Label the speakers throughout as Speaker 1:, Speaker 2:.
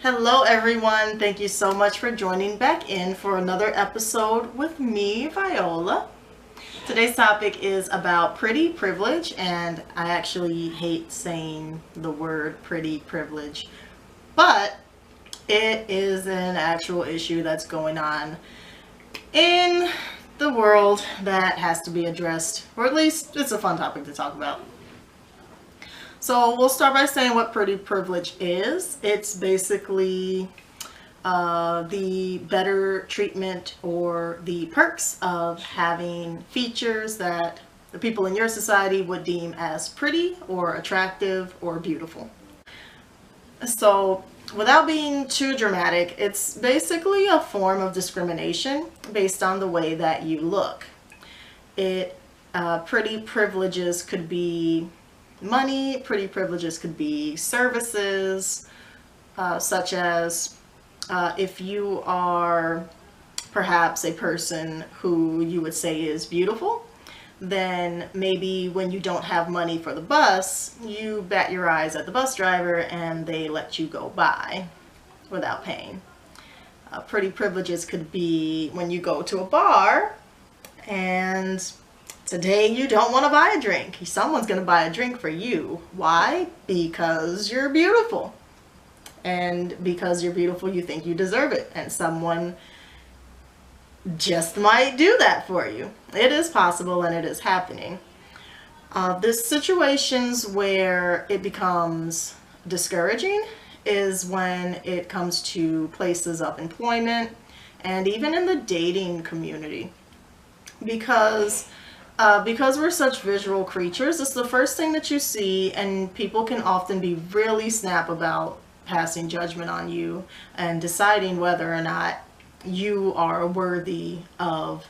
Speaker 1: Hello everyone, thank you so much for joining back in for another episode with me, Viola. Today's topic is about pretty privilege, and I actually hate saying the word pretty privilege, but it is an actual issue that's going on in the world that has to be addressed, or at least it's a fun topic to talk about. So we'll start by saying what pretty privilege is. It's basically the better treatment or the perks of having features that the people in your society would deem as pretty or attractive or beautiful. So without being too dramatic, it's basically a form of discrimination based on the way that you look. Pretty privileges could be money, pretty privileges could be services, such as if you are perhaps a person who you would say is beautiful, then maybe when you don't have money for the bus, you bat your eyes at the bus driver and they let you go by without paying. Pretty privileges could be when you go to a bar and today you don't want to buy a drink. Someone's going to buy a drink for you. Why? Because you're beautiful. And because you're beautiful, you think you deserve it. And someone just might do that for you. It is possible and it is happening. There's situations where it becomes discouraging is when it comes to places of employment and even in the dating community. Because we're such visual creatures, it's the first thing that you see, and people can often be really snap about passing judgment on you and deciding whether or not you are worthy of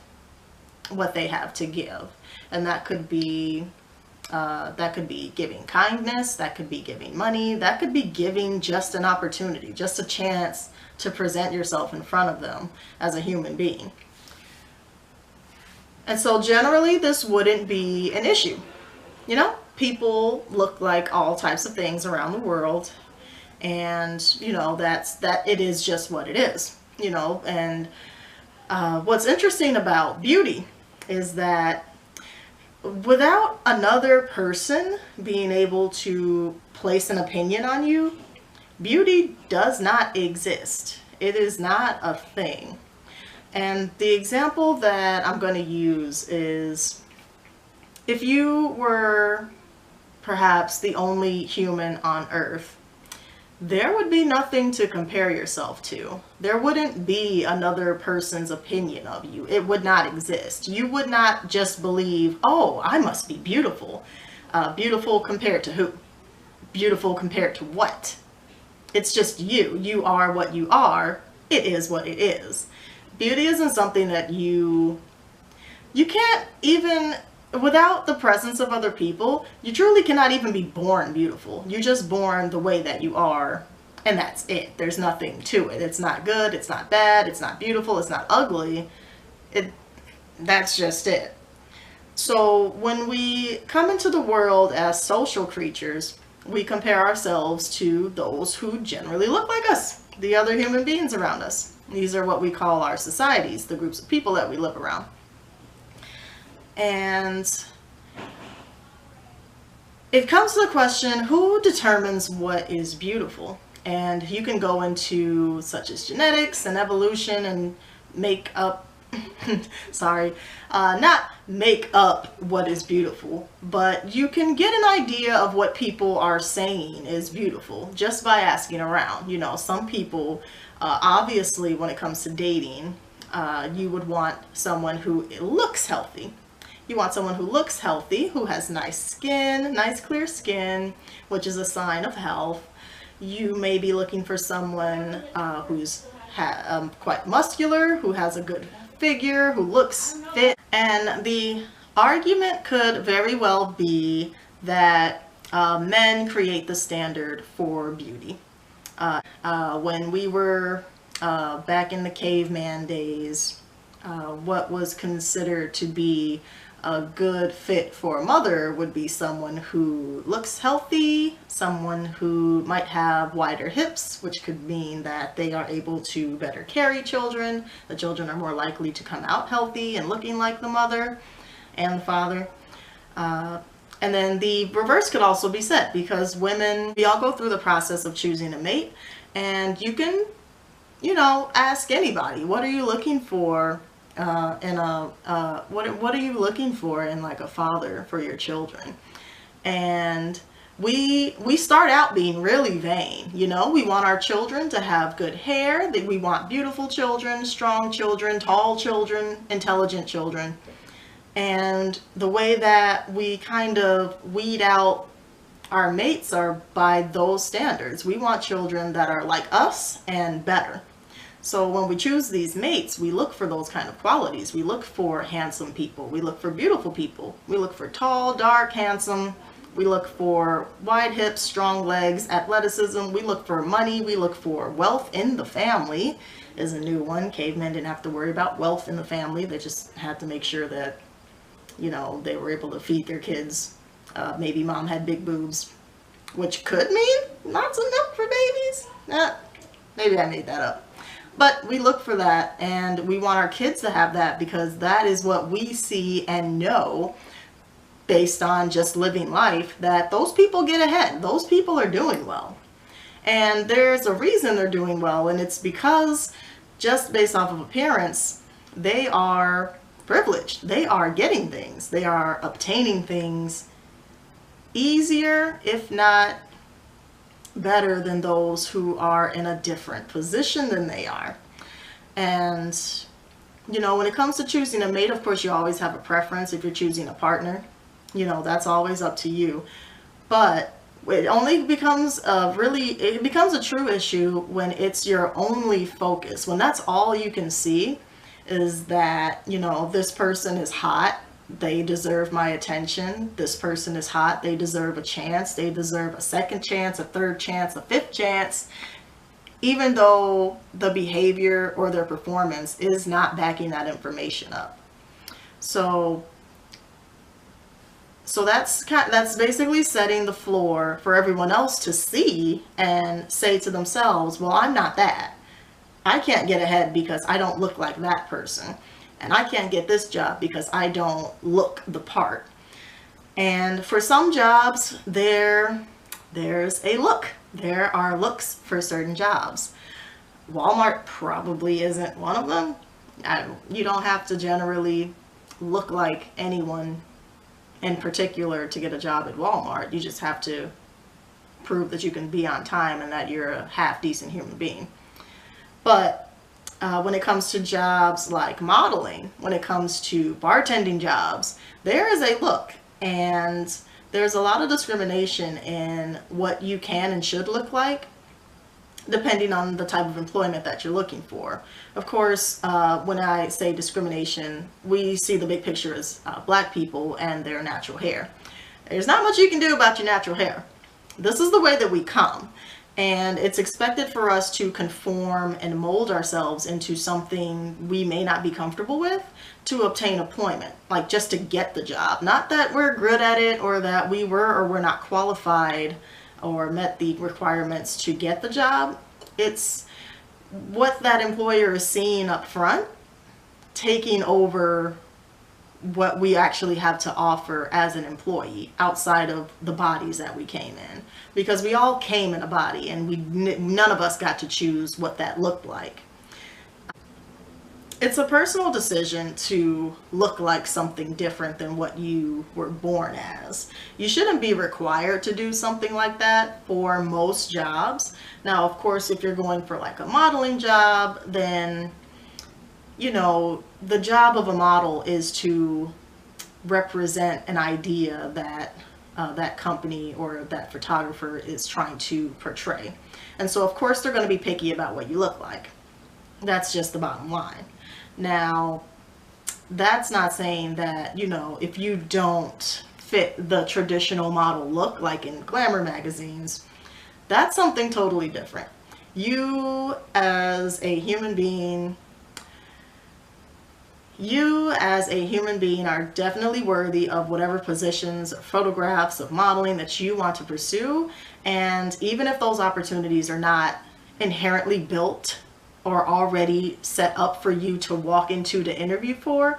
Speaker 1: what they have to give. And that could be giving kindness, that could be giving money, that could be giving just an opportunity, just a chance to present yourself in front of them as a human being. And so generally this wouldn't be an issue. You know, people look like all types of things around the world, and you know, that it is just what it is, you know. And what's interesting about beauty is that without another person being able to place an opinion on you, beauty does not exist. It is not a thing. And the example that I'm going to use is if you were perhaps the only human on Earth, there would be nothing to compare yourself to. There wouldn't be another person's opinion of you. It would not exist. You would not just believe, oh, I must be beautiful. Beautiful compared to who? Beautiful compared to what? It's just you. You are what you are. It is what it is. Beauty isn't something that you can't even, without the presence of other people, you truly cannot even be born beautiful. You're just born the way that you are, and that's it. There's nothing to it. It's not good, it's not bad, it's not beautiful, it's not ugly. That's just it. So when we come into the world as social creatures, we compare ourselves to those who generally look like us, the other human beings around us. These are what we call our societies, the groups of people that we live around. And it comes to the question, who determines what is beautiful? And you can go into such as genetics and evolution and make up, not make up what is beautiful, but you can get an idea of what people are saying is beautiful just by asking around. You know, some people, obviously when it comes to dating, you would want someone who looks healthy. You want someone who looks healthy, who has nice skin, nice clear skin, which is a sign of health. You may be looking for someone who's quite muscular, who has a good figure, who looks fit. And the argument could very well be that men create the standard for beauty. When we were back in the caveman days, what was considered to be a good fit for a mother would be someone who looks healthy, someone who might have wider hips, which could mean that they are able to better carry children. The children are more likely to come out healthy and looking like the mother and the father. And then the reverse could also be said, because women, we all go through the process of choosing a mate, and you can, ask anybody, what are you looking for what are you looking for in like a father for your children? And we start out being really vain. We want our children to have good hair, that we want beautiful children, strong children, tall children, intelligent children. And the way that we kind of weed out our mates are by those standards. We want children that are like us and better. So when we choose these mates, we look for those kind of qualities. We look for handsome people. We look for beautiful people. We look for tall, dark, handsome. We look for wide hips, strong legs, athleticism. We look for money. We look for wealth in the family is a new one. Cavemen didn't have to worry about wealth in the family. They just had to make sure that, they were able to feed their kids. Maybe mom had big boobs, which could mean lots of milk for babies. Maybe I made that up. But we look for that, and we want our kids to have that, because that is what we see and know based on just living life, that those people get ahead. Those people are doing well. And there's a reason they're doing well, and it's because just based off of appearance, they are privileged. They are getting things. They are obtaining things easier, if not better, than those who are in a different position than they are. And when it comes to choosing a mate, of course you always have a preference. If you're choosing a partner, that's always up to you. But it only becomes it becomes a true issue when it's your only focus, when that's all you can see is that, this person is hot, they deserve my attention. This person is hot, they deserve a chance. They deserve a second chance, a third chance, a fifth chance, even though the behavior or their performance is not backing that information up. So that's basically setting the floor for everyone else to see and say to themselves, well, I'm not that. I can't get ahead because I don't look like that person. And I can't get this job because I don't look the part. And for some jobs, there's a look. There are looks for certain jobs. Walmart probably isn't one of them. You don't have to generally look like anyone in particular to get a job at Walmart. You just have to prove that you can be on time and that you're a half decent human being. But when it comes to jobs like modeling, when it comes to bartending jobs, there is a look, and there's a lot of discrimination in what you can and should look like, depending on the type of employment that you're looking for. Of course, when I say discrimination, we see the big picture as black people and their natural hair. There's not much you can do about your natural hair. This is the way that we come. And it's expected for us to conform and mold ourselves into something we may not be comfortable with to obtain employment, like just to get the job. Not that we're good at it or that we were or were not qualified or met the requirements to get the job. It's what that employer is seeing up front, taking over what we actually have to offer as an employee outside of the bodies that we came in, because we all came in a body and none of us got to choose what that looked like. It's a personal decision to look like something different than what you were born as. You shouldn't be required to do something like that for most jobs. Now, of course, if you're going for like a modeling job, then the job of a model is to represent an idea that that company or that photographer is trying to portray. And so, of course, they're going to be picky about what you look like. That's just the bottom line. Now, that's not saying that, if you don't fit the traditional model look like in glamour magazines, that's something totally different. You, as a human being, You as a human being are definitely worthy of whatever positions, photographs of modeling that you want to pursue. And even if those opportunities are not inherently built or already set up for you to walk into to interview for,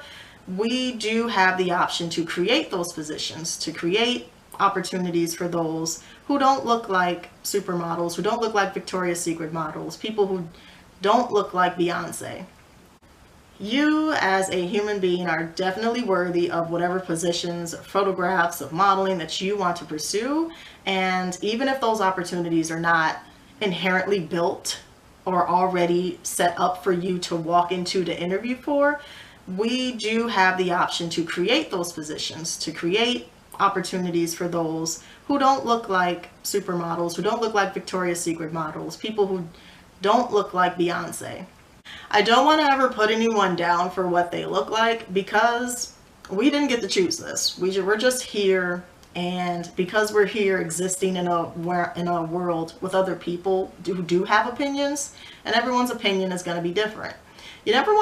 Speaker 1: we do have the option to create those positions, to create opportunities for those who don't look like supermodels, who don't look like Victoria's Secret models, people who don't look like Beyonce. You as a human being are definitely worthy of whatever positions, photographs of modeling that you want to pursue. And even if those opportunities are not inherently built or already set up for you to walk into to interview for, we do have the option to create those positions, to create opportunities for those who don't look like supermodels, who don't look like Victoria's Secret models, people who don't look like Beyonce. I don't want to ever put anyone down for what they look like, because we didn't get to choose this. We're just here, and because we're here existing in a world with other people who do have opinions, and everyone's opinion is going to be different. You don't ever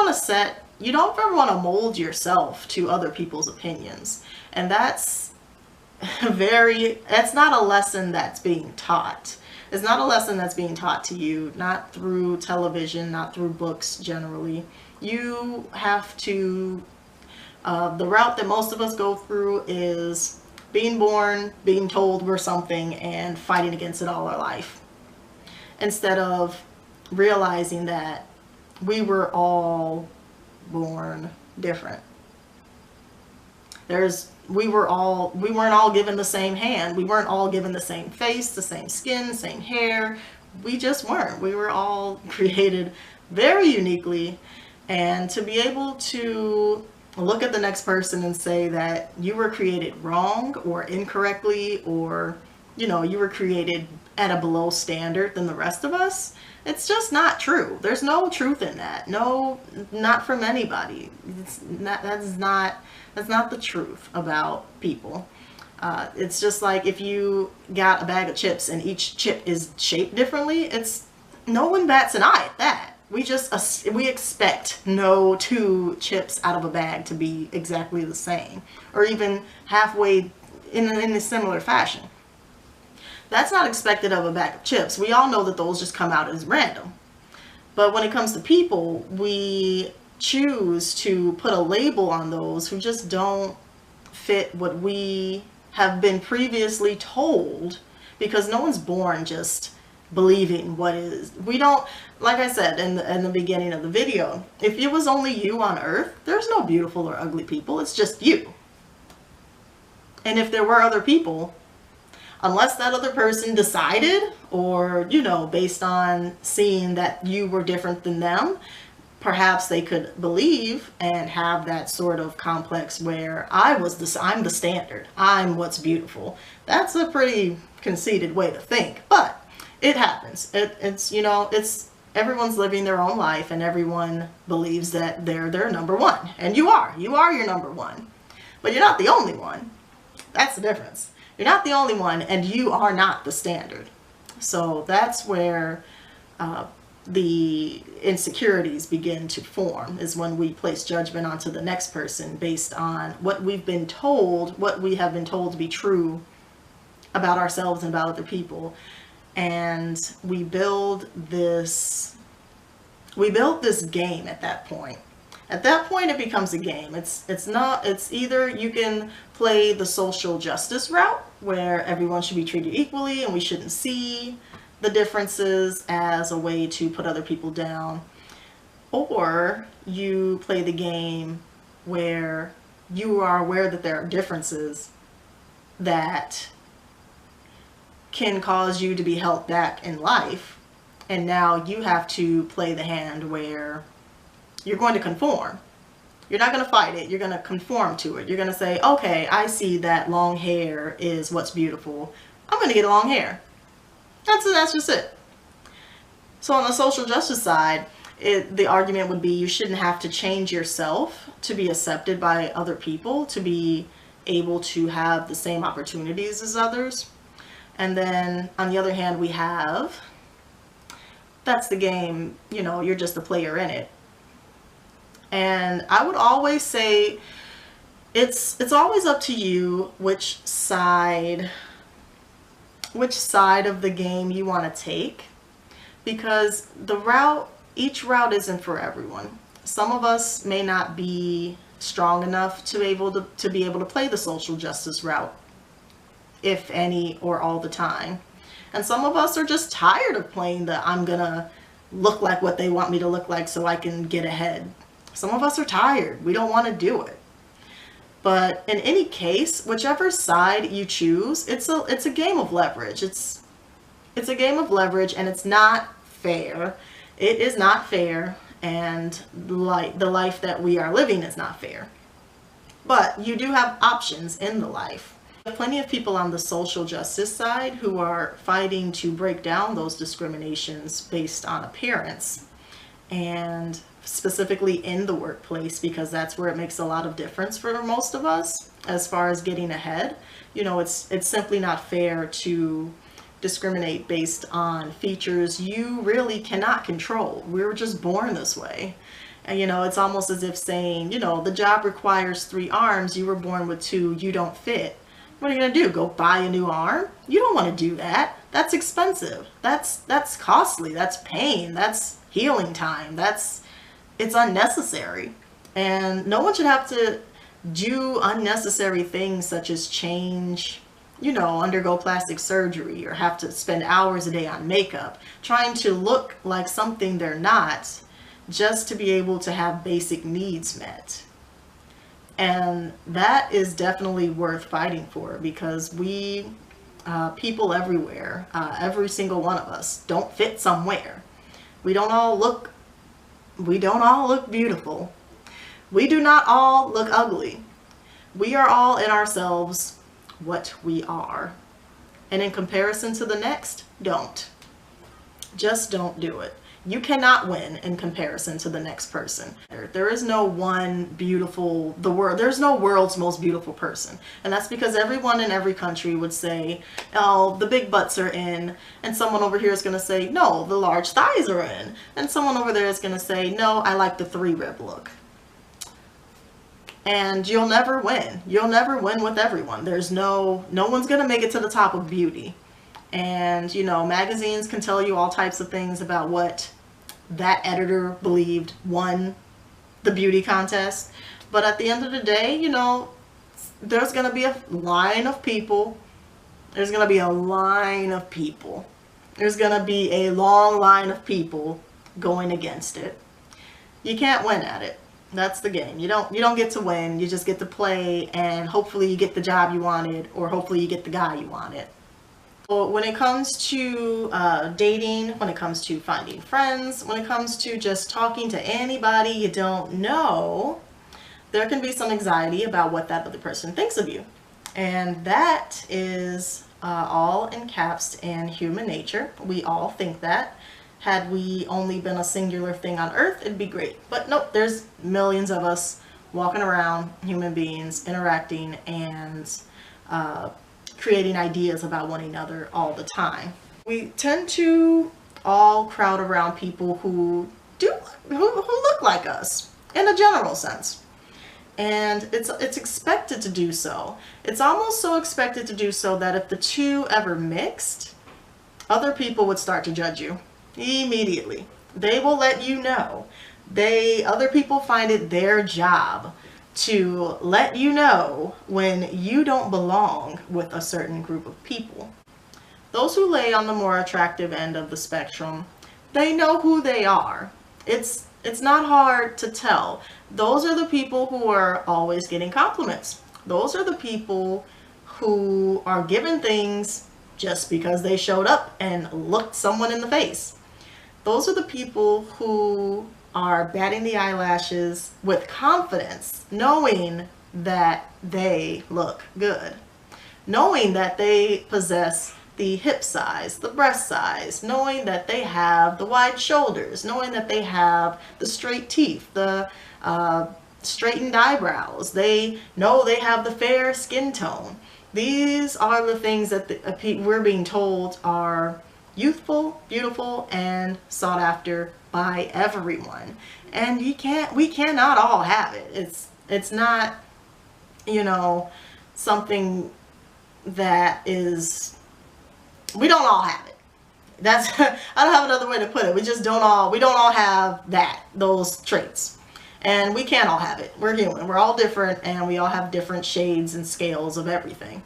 Speaker 1: want to mold yourself to other people's opinions. And that's not a lesson that's being taught. It's not a lesson that's being taught to you, not through television, not through books generally. You have to, the route that most of us go through is being born, being told we're something, and fighting against it all our life. Instead of realizing that we were all born different. We weren't all given the same hand. We weren't all given the same face, the same skin, same hair. We just weren't. We were all created very uniquely. And to be able to look at the next person and say that you were created wrong or incorrectly, or, you were created at a below standard than the rest of us, it's just not true. There's no truth in that. No, not from anybody. That's not the truth about people. It's just like if you got a bag of chips and each chip is shaped differently, no one bats an eye at that. We expect no two chips out of a bag to be exactly the same, or even halfway in a similar fashion. That's not expected of a bag of chips. We all know that those just come out as random. But when it comes to people, we choose to put a label on those who just don't fit what we have been previously told, because no one's born just believing what is. We don't, like I said in the beginning of the video, if it was only you on earth, there's no beautiful or ugly people. It's just you. And if there were other people, unless that other person decided, or, based on seeing that you were different than them, perhaps they could believe and have that sort of complex where I'm the standard. I'm what's beautiful. That's a pretty conceited way to think, but it happens. It's everyone's living their own life, and everyone believes that they're their number one. And you are your number one, but you're not the only one. That's the difference. You're not the only one, and you are not the standard. So that's where the insecurities begin to form, is when we place judgment onto the next person based on what we have been told to be true about ourselves and about other people. And we build this game at that point. At that point, it becomes a game. It's either you can play the social justice route, where everyone should be treated equally and we shouldn't see the differences as a way to put other people down, or you play the game where you are aware that there are differences that can cause you to be held back in life, and now you have to play the hand where you're going to conform. You're not going to fight it. You're going to conform to it. You're going to say, okay, I see that long hair is what's beautiful. I'm going to get long hair. That's just it. So on the social justice side, the argument would be you shouldn't have to change yourself to be accepted by other people, to be able to have the same opportunities as others. And then on the other hand, we have, that's the game, you're just a player in it. And I would always say it's always up to you which side of the game you want to take, because each route isn't for everyone. Some of us may not be strong enough to be able to play the social justice route, if any or all the time. And some of us are just tired of playing the I'm gonna look like what they want me to look like so I can get ahead. Some of us are tired. We don't want to do it. But in any case, whichever side you choose, it's a game of leverage. It's a game of leverage, and it's not fair. It is not fair, and the life that we are living is not fair. But you do have options in the life. There are plenty of people on the social justice side who are fighting to break down those discriminations based on appearance, and specifically in the workplace, because that's where it makes a lot of difference for most of us as far as getting ahead. You know, it's simply not fair to discriminate based on features you really cannot control. We were just born this way. And you know, it's almost as if saying, you know, the job requires 3 arms, you were born with 2, you don't fit. What are you gonna do? Go buy a new arm? You don't want to do that. That's expensive. That's costly. That's pain. That's healing time. It's unnecessary. And no one should have to do unnecessary things such as change, you know, undergo plastic surgery, or have to spend hours a day on makeup, trying to look like something they're not, just to be able to have basic needs met. And that is definitely worth fighting for, because we, people everywhere, every single one of us, don't fit somewhere. We don't all look beautiful. We do not all look ugly. We are all in ourselves what we are. And in comparison to the next, don't. Just don't do it. You cannot win in comparison to the next person. There is no one beautiful, there's no world's most beautiful person. And that's because everyone in every country would say, oh, the big butts are in. And someone over here is going to say, no, the large thighs are in. And someone over there is going to say, no, I like the 3-rib look. And you'll never win. You'll never win with everyone. No one's going to make it to the top of beauty. And, you know, magazines can tell you all types of things about what that editor believed won the beauty contest. But at the end of the day, you know, there's going to be a line of people. There's going to be a line of people. There's going to be a long line of people going against it. You can't win at it. That's the game. You don't get to win. You just get to play, and hopefully you get the job you wanted, or hopefully you get the guy you wanted. When it comes to dating, when it comes to finding friends, when it comes to just talking to anybody you don't know, there can be some anxiety about what that other person thinks of you. And that is all encapsulated in human nature. We all think that. Had we only been a singular thing on Earth, it'd be great. But nope, there's millions of us walking around, human beings, interacting and creating ideas about one another all the time. We tend to all crowd around people who look like us in a general sense. And it's expected to do so. It's almost so expected to do so that if the two ever mixed, other people would start to judge you immediately. They will let you know. Other people find it their job to let you know when you don't belong with a certain group of people. Those who lay on the more attractive end of the spectrum, they know who they are. It's not hard to tell. Those are the people who are always getting compliments. Those are the people who are given things just because they showed up and looked someone in the face. Those are the people who are batting the eyelashes with confidence, knowing that they look good, knowing that they possess the hip size, the breast size, knowing that they have the wide shoulders, knowing that they have the straight teeth, the straightened eyebrows. They know they have the fair skin tone. These are the things that we're being told are, youthful, beautiful, and sought after by everyone. And we cannot all have it. It's not, you know, something that is, we don't all have it. That's I don't have another way to put it. We don't all have those traits. And we can't all have it. We're human. We're all different, and we all have different shades and scales of everything.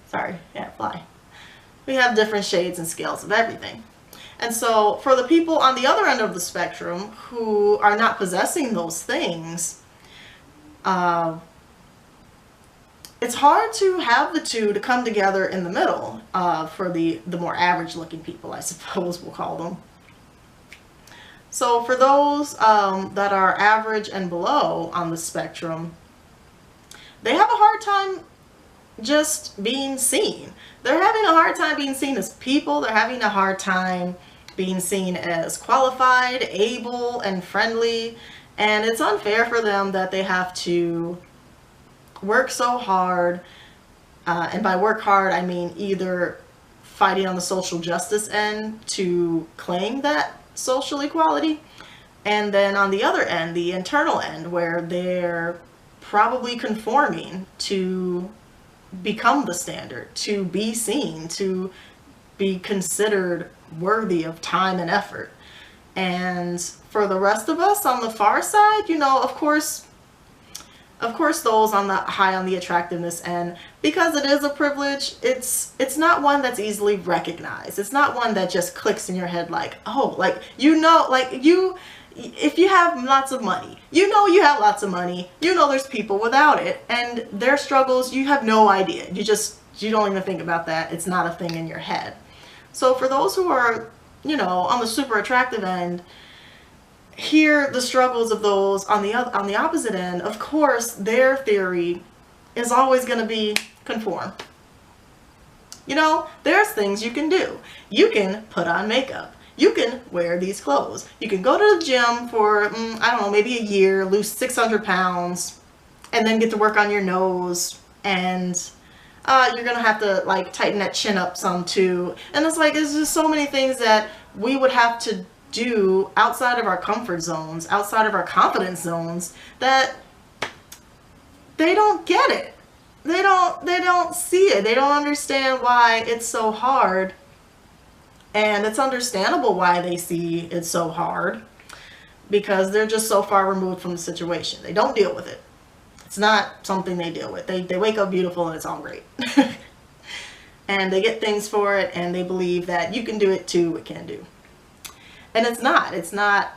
Speaker 1: Sorry, yeah, fly. We have different shades and scales of everything. And so for the people on the other end of the spectrum who are not possessing those things, it's hard to have the two to come together in the middle for the more average looking people, I suppose we'll call them. So for those that are average and below on the spectrum, they have a hard time just being seen. They're having a hard time being seen as people. They're having a hard time being seen as qualified, able, and friendly. And it's unfair for them that they have to work so hard. And by work hard, I mean either fighting on the social justice end to claim that social equality, and then on the other end, the internal end, where they're probably conforming to become the standard, to be seen, to be considered worthy of time and effort. And for the rest of us on the far side, you know, of course those on the high on the attractiveness end, because it is a privilege, it's not one that's easily recognized. It's not one that just clicks in your head like, oh, like, you know, like if you have lots of money, you know you have lots of money, you know there's people without it, and their struggles, you have no idea. You don't even think about that. It's not a thing in your head. So for those who are, you know, on the super attractive end, hear the struggles of those on the opposite end. Of course, their theory is always going to be conform. You know, there's things you can do. You can put on makeup. You can wear these clothes. You can go to the gym for, I don't know, maybe a year, lose 600 pounds, and then get to work on your nose, and you're going to have to, like, tighten that chin up some too. And it's like, there's just so many things that we would have to do outside of our comfort zones, outside of our confidence zones, that they don't get it. They don't see it. They don't understand why it's so hard. And it's understandable why they see it so hard, because they're just so far removed from the situation. They don't deal with it. It's not something they deal with. They wake up beautiful and it's all great. And they get things for it, and they believe that you can do it too, it can do. And it's not,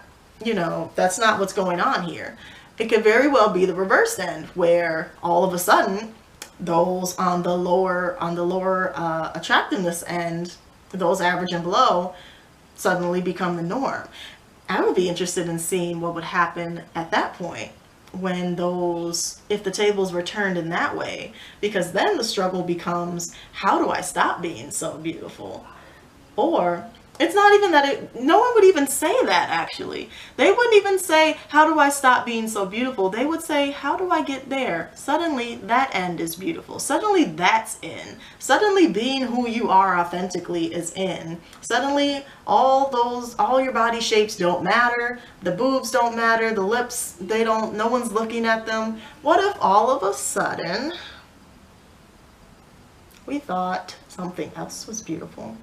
Speaker 1: you know, that's not what's going on here. It could very well be the reverse end, where all of a sudden those on the lower attractiveness end, those average and below, suddenly become the norm. I would be interested in seeing what would happen at that point, when if the tables were turned in that way, because then the struggle becomes, how do I stop being so beautiful? Or it's not even that no one would even say that, actually. They wouldn't even say, how do I stop being so beautiful? They would say, how do I get there? Suddenly that end is beautiful. Suddenly that's in. Suddenly being who you are authentically is in. Suddenly all your body shapes don't matter. The boobs don't matter. The lips, no one's looking at them. What if all of a sudden we thought something else was beautiful?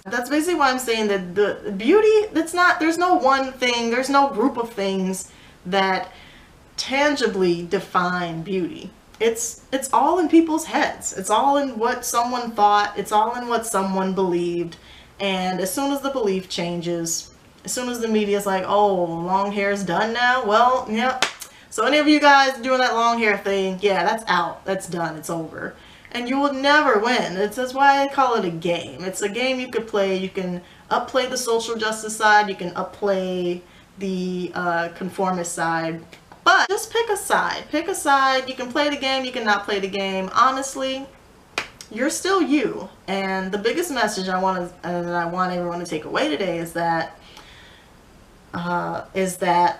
Speaker 1: That's basically why I'm saying that the beauty, there's no one thing, there's no group of things that tangibly define beauty. It's all in people's heads. It's all in what someone thought. It's all in what someone believed. And as soon as the belief changes, as soon as the media's like, oh, long hair's done now, well, yeah. So any of you guys doing that long hair thing, yeah, that's out. That's done. It's over. And you will never win. That's why I call it a game. It's a game you could play. You can upplay the social justice side. You can upplay the conformist side. But just pick a side. Pick a side. You can play the game. You can not play the game. Honestly, you're still you. And the biggest message I want everyone to take away today is that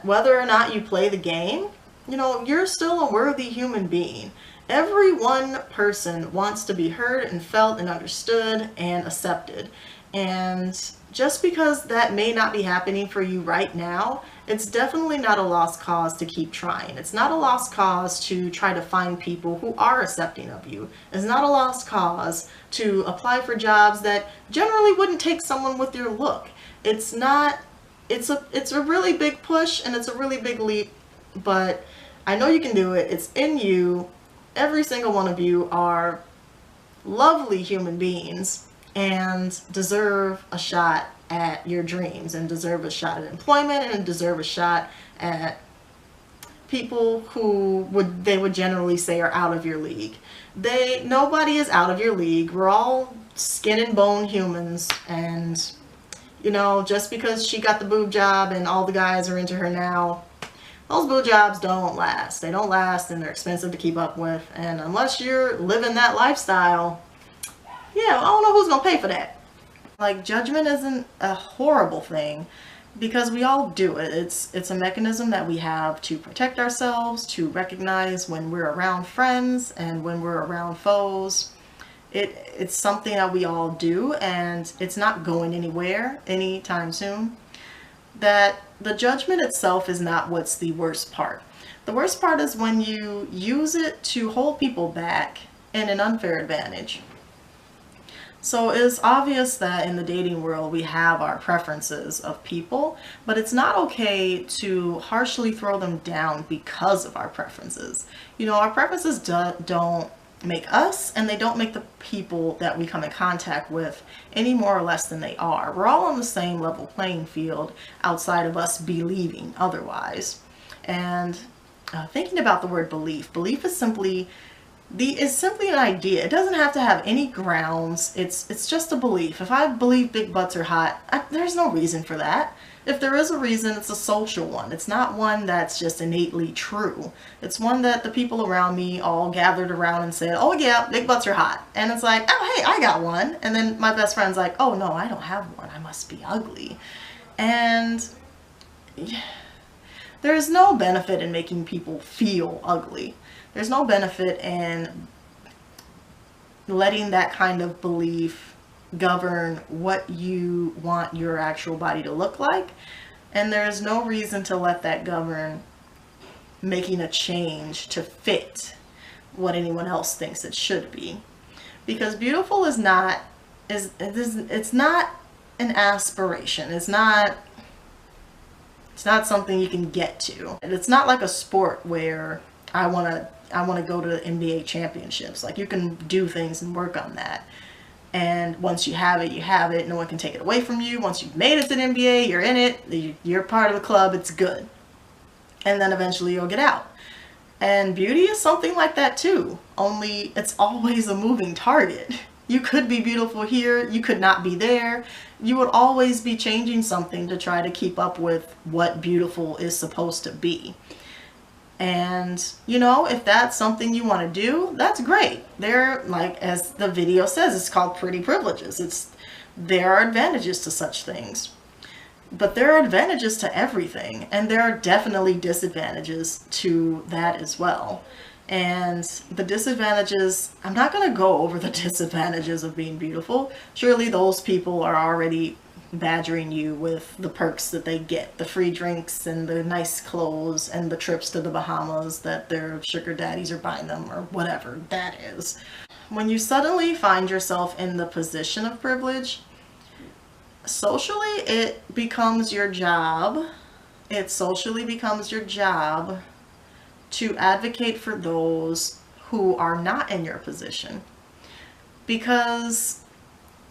Speaker 1: whether or not you play the game, you know, you're still a worthy human being. Every one person wants to be heard and felt and understood and accepted. And just because that may not be happening for you right now, it's definitely not a lost cause to keep trying. It's not a lost cause to try to find people who are accepting of you. It's not a lost cause to apply for jobs that generally wouldn't take someone with your look. It's not, it's a really big push and it's a really big leap, but I know you can do it. It's in you. Every single one of you are lovely human beings and deserve a shot at your dreams, and deserve a shot at employment, and deserve a shot at people who they would generally say are out of your league. Nobody is out of your league. We're all skin and bone humans, and you know, just because she got the boob job and all the guys are into her now, those boob jobs don't last. They don't last, and they're expensive to keep up with, and unless you're living that lifestyle, yeah, I don't know who's gonna pay for that. Like, judgment isn't a horrible thing, because we all do it. It's a mechanism that we have to protect ourselves, to recognize when we're around friends and when we're around foes. It's something that we all do, and it's not going anywhere anytime soon. That the judgment itself is not what's the worst part. The worst part is when you use it to hold people back in an unfair advantage. So it's obvious that in the dating world we have our preferences of people, but it's not okay to harshly throw them down because of our preferences. You know, our preferences don't make us, and they don't make the people that we come in contact with any more or less than they are. We're all on the same level playing field outside of us believing otherwise. And thinking about the word belief, belief is simply an idea. It doesn't have to have any grounds. It's just a belief. If I believe big butts are hot, there's no reason for that. If there is a reason, it's a social one. It's not one that's just innately true. It's one that the people around me all gathered around and said, oh yeah, big butts are hot. And it's like, oh hey, I got one. And then my best friend's like, oh no, I don't have one. I must be ugly. And there's no benefit in making people feel ugly. There's no benefit in letting that kind of belief govern what you want your actual body to look like. And there's no reason to let that govern making a change to fit what anyone else thinks it should be. Because beautiful is not, it's not an aspiration. It's not something you can get to. And it's not like a sport where I want to go to the NBA championships. Like, you can do things and work on that. And once you have it, you have it. No one can take it away from you. Once you've made it to the NBA, you're in it. You're part of the club. It's good. And then eventually you'll get out. And beauty is something like that too. Only it's always a moving target. You could be beautiful here. You could not be there. You would always be changing something to try to keep up with what beautiful is supposed to be. And, you know, if that's something you want to do, that's great. There, like, as the video says, it's called pretty privileges. There are advantages to such things. But there are advantages to everything. And there are definitely disadvantages to that as well. And the disadvantages, I'm not going to go over the disadvantages of being beautiful. Surely those people are already badgering you with the perks that they get, the free drinks and the nice clothes and the trips to the Bahamas that their sugar daddies are buying them, or whatever that is. When you suddenly find yourself in the position of privilege, socially it becomes your job. It socially becomes your job to advocate for those who are not in your position. Because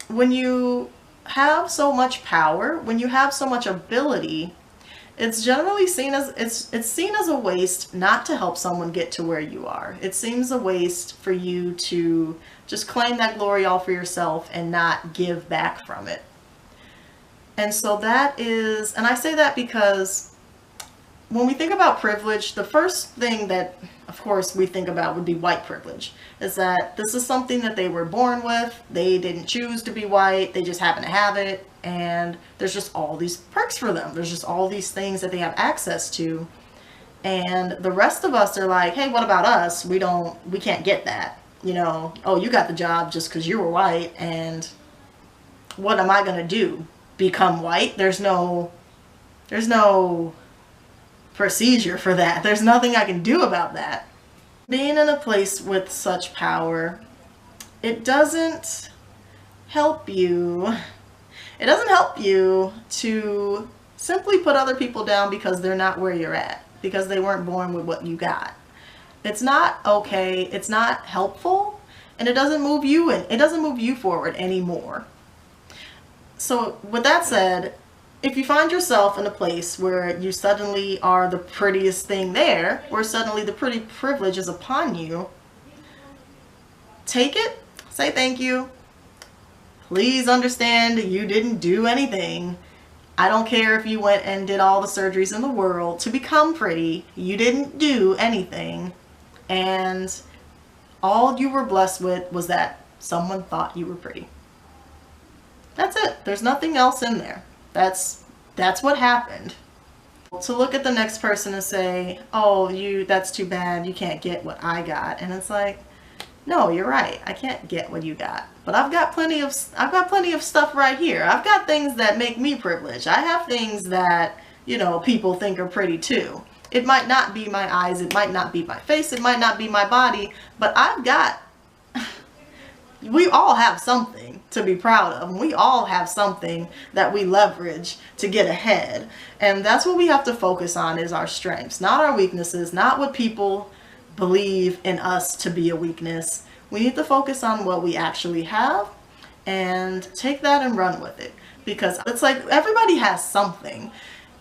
Speaker 1: when you have so much power, when you have so much ability, it's generally seen as it's seen as a waste not to help someone get to where you are. It seems a waste for you to just claim that glory all for yourself and not give back from it. And so that is, and I say that because when we think about privilege, the first thing that, of course, we think about would be white privilege. Is that this is something that they were born with. They didn't choose to be white. They just happen to have it. And there's just all these perks for them. There's just all these things that they have access to. And the rest of us are like, hey, what about us? We can't get that. You know, oh, you got the job just because you were white, and what am I going to do? Become white? There's no procedure for that. There's nothing I can do about that. Being in a place with such power, it doesn't help you. It doesn't help you to simply put other people down because they're not where you're at, because they weren't born with what you got. It's not okay, it's not helpful, and it doesn't move you forward anymore. So with that said, if you find yourself in a place where you suddenly are the prettiest thing there, where suddenly the pretty privilege is upon you, take it, say thank you. Please understand you didn't do anything. I don't care if you went and did all the surgeries in the world to become pretty. You didn't do anything. And all you were blessed with was that someone thought you were pretty. That's it. There's nothing else in there. That's what happened. To look at the next person and say, oh, that's too bad, you can't get what I got. And it's like, no, you're right. I can't get what you got. But I've got plenty of stuff right here. I've got things that make me privileged. I have things that, you know, people think are pretty too. It might not be my eyes, it might not be my face, it might not be my body, but I've got, we all have something to be proud of. We all have something that we leverage to get ahead. And that's what we have to focus on, is our strengths, not our weaknesses, not what people believe in us to be a weakness. We need to focus on what we actually have and take that and run with it. Because it's like everybody has something,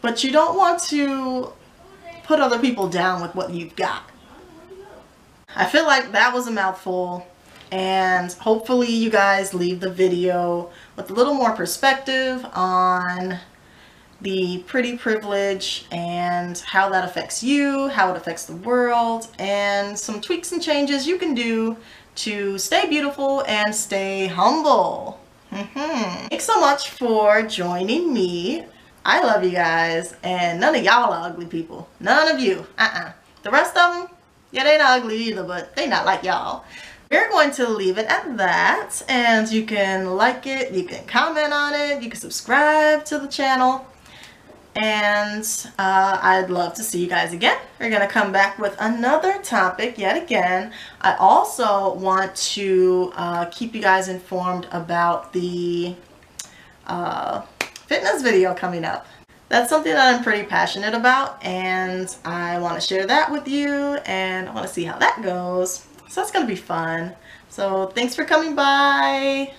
Speaker 1: but you don't want to put other people down with what you've got. I feel like that was a mouthful, and hopefully you guys leave the video with a little more perspective on the pretty privilege and how that affects you, how it affects the world, and some tweaks and changes you can do to stay beautiful and stay humble. Thanks so much for joining me. I love you guys, and none of y'all are ugly people. None of you. The rest of them, yeah, they not ugly either, but they not like y'all. We're going to leave it at that, and you can like it, you can comment on it, you can subscribe to the channel, and I'd love to see you guys again. We're going to come back with another topic yet again. I also want to keep you guys informed about the fitness video coming up. That's something that I'm pretty passionate about, and I want to share that with you, and I want to see how that goes. So that's going to be fun. So thanks for coming by.